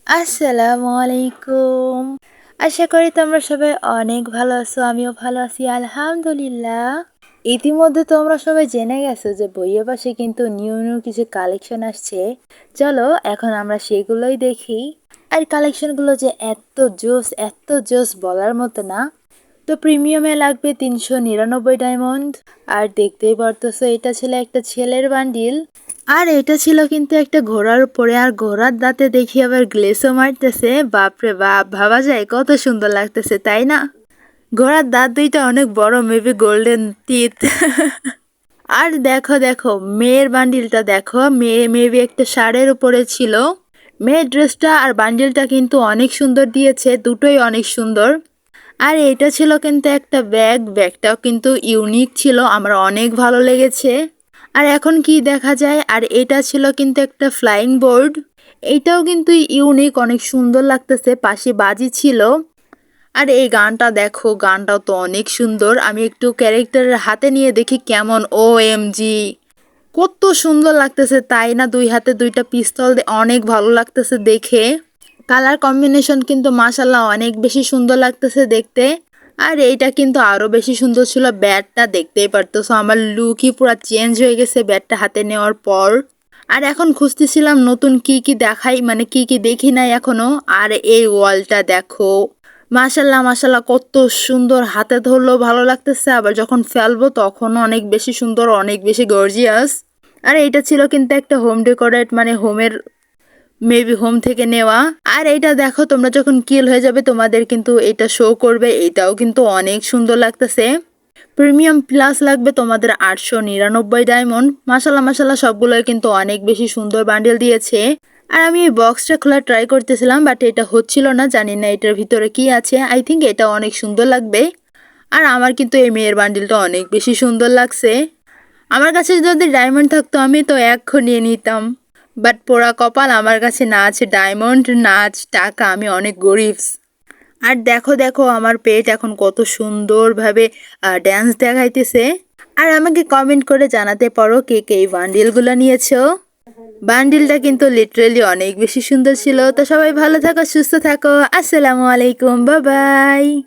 আসসালামু আলাইকুম। আশা করি তোমরা সবাই অনেক ভালো আছো, আমিও ভালো আছি আলহামদুলিল্লাহ। ইতিমধ্যে তোমরা সবাই জেনে গেছো যে বইয়ের পাশে কিন্তু নিউ নিউ কিছু কালেকশন আসছে। চলো এখন আমরা সেগুলোই দেখি। আর কালেকশনগুলো যে এত জোস বলার মতো না। তো প্রিমিয়ামে লাগবে 399 ডায়মন্ড। আর দেখতেই পারতেছো এটা ছিল একটা ছেলের বান্ডিল। আর এটা ছিল কিন্তু একটা ঘোড়ার উপরে, আর ঘোড়ার দাঁতে দেখি আবার গ্লেসও মারতেছে। বাপরে বাপ, ভাবা যায় কত সুন্দর লাগতেছে, তাই না? ঘোড়ার দাঁত দুইটা অনেক বড়, মেবি গোল্ডেন টিথ। আর দেখো দেখো মেয়ের বান্ডিলটা দেখো, মেয়ে মেবি একটা শাড়ির উপরে ছিল। মেয়ের ড্রেসটা আর বান্ডিলটা কিন্তু অনেক সুন্দর দিয়েছে, দুটোই অনেক সুন্দর। আর এটা ছিল কিন্তু একটা ব্যাগটাও কিন্তু ইউনিক ছিল, আমার অনেক ভালো লেগেছে। আর এখন কি দেখা যায়, আর এটা ছিল কিন্তু একটা ফ্লাইং বোর্ড। এইটাও কিন্তু ইউনিক, অনেক সুন্দর লাগতেছে, পাশে বাজি ছিল। আর এই গানটা দেখো, গানটাও তো অনেক সুন্দর। আমি একটু ক্যারেক্টারের হাতে নিয়ে দেখি কেমন। ও এম জি, কত সুন্দর লাগতেছে তাই না? দুই হাতে দুইটা পিস্তল, অনেক ভালো লাগতেছে দেখে। কালার কম্বিনেশন কিন্তু মাশাল্লাহ অনেক বেশি সুন্দর লাগতেছে দেখতে। আর এইটা কিন্তু আরো বেশি সুন্দর ছিল। ব্যাটটা দেখতেই পারতেছো, আমার লুকই পুরো চেঞ্জ হয়ে গেছে ব্যাটটা হাতে নেওয়ার পর। আর এখন খুঁজতেছিলাম নতুন কি কি দেখাই, মানে কি কি দেখি নাই এখনো। আর এই ওয়ালটা দেখো, মাশাল্লাহ মাশাল্লাহ কত সুন্দর, হাতে ধরলেও ভালো লাগতেছে, আবার যখন ফেলবো তখনও অনেক বেশি সুন্দর, অনেক বেশি গর্জিয়াস। আর এইটা ছিল কিন্তু একটা হোম ডেকোরেট, মানে হোমের, মেবি হোম থেকে নেওয়া। আর এইটা দেখো, তোমরা যখন কিল হয়ে যাবে তোমাদের কিন্তু এটা শো করবে, এটাও কিন্তু অনেক সুন্দর লাগতেছে। প্রিমিয়াম প্লাস লাগবে তোমাদের 899 ডায়মন্ড। মাশাল্লাহ মাশাল্লাহ সবগুলোই কিন্তু অনেক বেশি সুন্দর বান্ডেল দিয়েছে। আর আমি এই বক্সটা খোলা ট্রাই করতেছিলাম, বাট এটা হচ্ছিল না, জানি না এটার ভিতরে কি আছে। আই থিঙ্ক এটা অনেক সুন্দর লাগবে। আর আমার কিন্তু এই মেয়ের বান্ডিলটা অনেক বেশি সুন্দর লাগছে। আমার কাছে যদি ডায়মন্ড থাকতো আমি তো এক্ষুনি নিয়ে নিতাম। বাট পোড়া কপাল, আমার কাছে না আছে ডায়মন্ড না আছে টাকা, আমি অনেক গরিব। আর দেখো দেখো আমার পেট এখন কত সুন্দরভাবে ড্যান্স দেখাইতেছে। আর আমাকে কমেন্ট করে জানাতে পারো কে কে এই বান্ডিলগুলো নিয়েছো। বান্ডিলটা কিন্তু লিটারেলি অনেক বেশি সুন্দর ছিল। তো সবাই ভালো থাকো, সুস্থ থাকো। আসসালামু আলাইকুম, বাই বাই।